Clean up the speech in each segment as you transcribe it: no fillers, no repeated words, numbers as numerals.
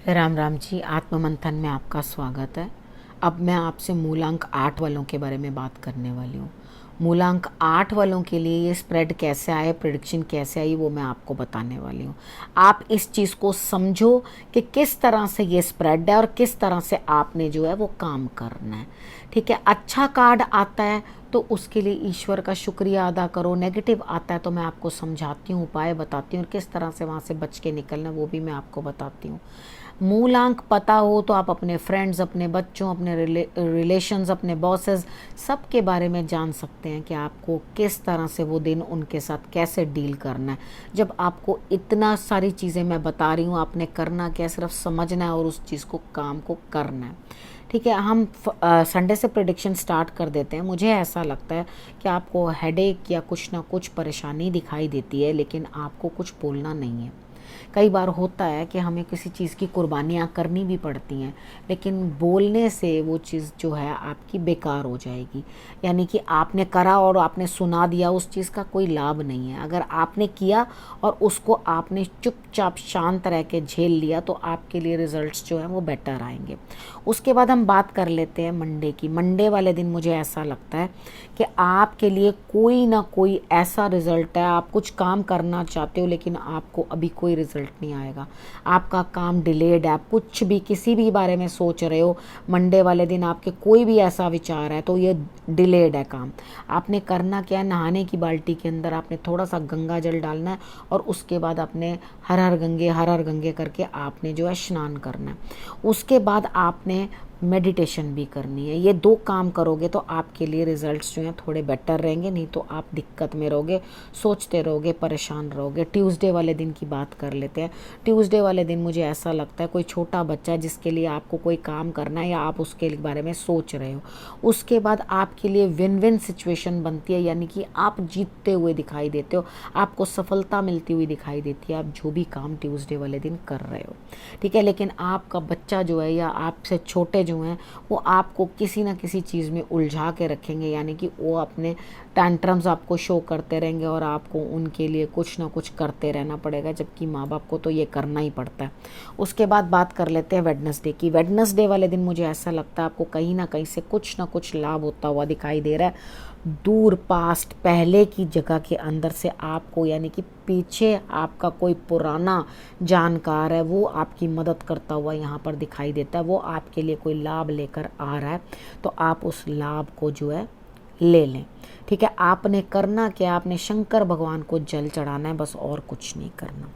राम राम जी। आत्म मंथन में आपका स्वागत है। अब मैं आपसे मूलांक 8 वालों के बारे में बात करने वाली हूँ। मूलांक 8 वालों के लिए ये स्प्रेड कैसे आए, प्रेडिक्शन कैसे आई, वो मैं आपको बताने वाली हूँ। आप इस चीज़ को समझो कि किस तरह से ये स्प्रेड है और किस तरह से आपने जो है वो काम करना है। ठीक है, अच्छा कार्ड आता है तो उसके लिए ईश्वर का शुक्रिया अदा करो। नेगेटिव आता है तो मैं आपको समझाती हूँ, उपाय बताती हूँ और किस तरह से वहाँ से बच के निकलना वो भी मैं आपको बताती हूँ। मूलांक पता हो तो आप अपने फ्रेंड्स, अपने बच्चों, अपने रिलेशंस, अपने बॉसेस सब के बारे में जान सकते हैं कि आपको किस तरह से वो दिन उनके साथ कैसे डील करना है। जब आपको इतना सारी चीज़ें मैं बता रही हूँ, आपने करना क्या है, सिर्फ समझना है और उस चीज़ को काम को करना है। ठीक है, हम संडे से प्रेडिक्शन स्टार्ट कर देते हैं। मुझे ऐसा लगता है कि आपको हेडेक या कुछ ना कुछ परेशानी दिखाई देती है, लेकिन आपको कुछ बोलना नहीं है। कई बार होता है कि हमें किसी चीज़ की कुर्बानियाँ करनी भी पड़ती हैं, लेकिन बोलने से वो चीज़ जो है आपकी बेकार हो जाएगी। यानी कि आपने करा और आपने सुना दिया, उस चीज़ का कोई लाभ नहीं है। अगर आपने किया और उसको आपने चुपचाप शांत रह के झेल लिया तो आपके लिए रिजल्ट्स जो हैं वो बेटर आएंगे। उसके बाद हम बात कर लेते हैं मंडे की। मंडे वाले दिन मुझे ऐसा लगता है कि आपके लिए कोई ना कोई ऐसा रिजल्ट है, आप कुछ काम करना चाहते हो लेकिन आपको अभी कोई रिजल्ट नहीं आएगा, आपका काम डिलेड है, आप कुछ भी किसी भी बारे में सोच रहे हो, मंडे वाले दिन आपके कोई भी ऐसा विचार है तो ये डिलेड है काम। आपने करना क्या है, नहाने की बाल्टी के अंदर आपने थोड़ा सा गंगा जल डालना है और उसके बाद आपने हर हर गंगे करके आपने जो है स्नान करना है। उसके बाद आपने मेडिटेशन भी करनी है। ये दो काम करोगे तो आपके लिए रिजल्ट्स जो हैं थोड़े बेटर रहेंगे, नहीं तो आप दिक्कत में रहोगे, सोचते रहोगे, परेशान रहोगे। ट्यूसडे वाले दिन की बात कर लेते हैं। ट्यूसडे वाले दिन मुझे ऐसा लगता है कोई छोटा बच्चा जिसके लिए आपको कोई काम करना है या आप उसके बारे में सोच रहे हो, उसके बाद आपके लिए विन विन सिचुएशन बनती है, यानी कि आप जीतते हुए दिखाई देते हो, आपको सफलता मिलती हुई दिखाई देती है, आप जो भी काम ट्यूसडे वाले दिन कर रहे हो। ठीक है, लेकिन आपका बच्चा जो है या आपसे छोटे जो हैं वो आपको किसी ना किसी चीज़ में उलझा के रखेंगे, यानी कि वो अपने टैंट्रम्स आपको शो करते रहेंगे और आपको उनके लिए कुछ ना कुछ करते रहना पड़ेगा, जबकि माँ बाप को तो ये करना ही पड़ता है। उसके बाद बात कर लेते हैं वेडनेसडे की। वेडनेसडे वाले दिन मुझे ऐसा लगता है आपको कहीं ना कहीं से कुछ ना कुछ लाभ होता हुआ दिखाई दे रहा है। दूर पास्ट पहले की जगह के अंदर से आपको, यानी कि पीछे आपका कोई पुराना जानकार है वो आपकी मदद करता हुआ यहाँ पर दिखाई देता है, वो आपके लिए कोई लाभ लेकर आ रहा है, तो आप उस लाभ को जो है ले लें। ठीक है, आपने करना क्या, आपने शंकर भगवान को जल चढ़ाना है, बस और कुछ नहीं करना।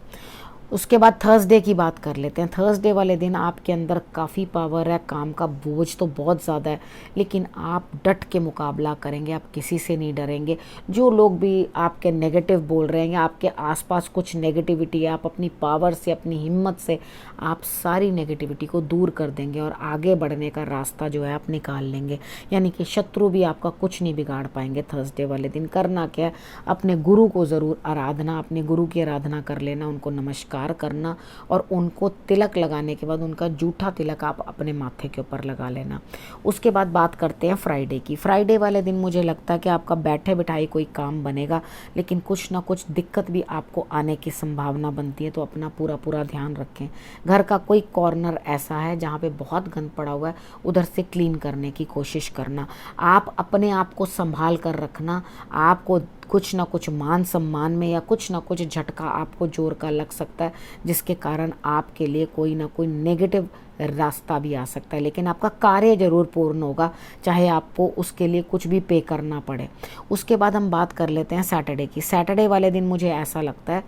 उसके बाद थर्सडे की बात कर लेते हैं। थर्सडे वाले दिन आपके अंदर काफ़ी पावर है, काम का बोझ तो बहुत ज़्यादा है, लेकिन आप डट के मुकाबला करेंगे, आप किसी से नहीं डरेंगे। जो लोग भी आपके नेगेटिव बोल रहे हैं या आपके आसपास कुछ नेगेटिविटी है, आप अपनी पावर से, अपनी हिम्मत से आप सारी नेगेटिविटी को दूर कर देंगे और आगे बढ़ने का रास्ता जो है आप निकाल लेंगे, यानी कि शत्रु भी आपका कुछ नहीं बिगाड़ पाएंगे। थर्सडे वाले दिन करना क्या है, अपने गुरु को ज़रूर आराधना, अपने गुरु की आराधना कर लेना, उनको नमस्कार करना और उनको तिलक लगाने के बाद उनका जूठा तिलक आप अपने माथे के ऊपर लगा लेना। उसके बाद बात करते हैं फ्राइडे की। फ्राइडे वाले दिन मुझे लगता है कि आपका बैठे बिठाई कोई काम बनेगा, लेकिन कुछ ना कुछ दिक्कत भी आपको आने की संभावना बनती है, तो अपना पूरा पूरा ध्यान रखें। घर का कोई कॉर्नर ऐसा है जहाँ पे बहुत गंद पड़ा हुआ है, उधर से क्लीन करने की कोशिश करना। आप अपने आप को संभाल कर रखना। आपको कुछ ना कुछ मान सम्मान में या कुछ ना कुछ झटका आपको जोर का लग सकता है, जिसके कारण आपके लिए कोई ना कोई नेगेटिव रास्ता भी आ सकता है, लेकिन आपका कार्य जरूर पूर्ण होगा, चाहे आपको उसके लिए कुछ भी पे करना पड़े। उसके बाद हम बात कर लेते हैं सैटरडे की। सैटरडे वाले दिन मुझे ऐसा लगता है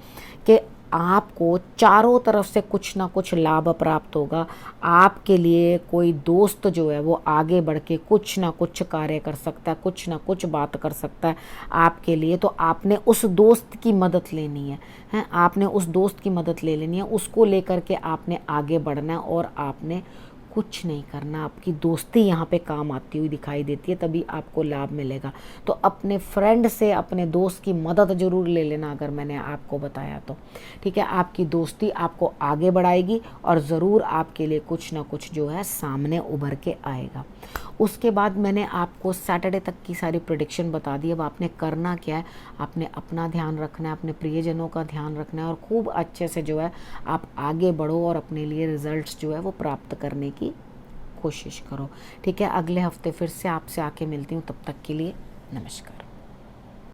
कि आपको चारों तरफ से कुछ ना कुछ लाभ प्राप्त होगा। आपके लिए कोई दोस्त जो है वो आगे बढ़ के कुछ ना कुछ कार्य कर सकता है, कुछ ना कुछ बात कर सकता है आपके लिए, तो आपने उस दोस्त की मदद लेनी है, हैं, आपने उस दोस्त की मदद ले लेनी है, उसको लेकर के आपने आगे बढ़ना है और आपने कुछ नहीं करना। आपकी दोस्ती यहाँ पे काम आती हुई दिखाई देती है, तभी आपको लाभ मिलेगा। तो अपने फ्रेंड से, अपने दोस्त की मदद ज़रूर ले लेना अगर मैंने आपको बताया तो, ठीक है। आपकी दोस्ती आपको आगे बढ़ाएगी और ज़रूर आपके लिए कुछ ना कुछ जो है सामने उभर के आएगा। उसके बाद मैंने आपको सैटरडे तक की सारी प्रेडिक्शन बता दी। अब आपने करना क्या है, आपने अपना ध्यान रखना है, अपने प्रियजनों का ध्यान रखना है और खूब अच्छे से जो है आप आगे बढ़ो और अपने लिए रिजल्ट्स जो है वो प्राप्त करने की कोशिश करो, ठीक है। अगले हफ्ते फिर से आपसे आके मिलती हूँ, तब तक के लिए नमस्कार।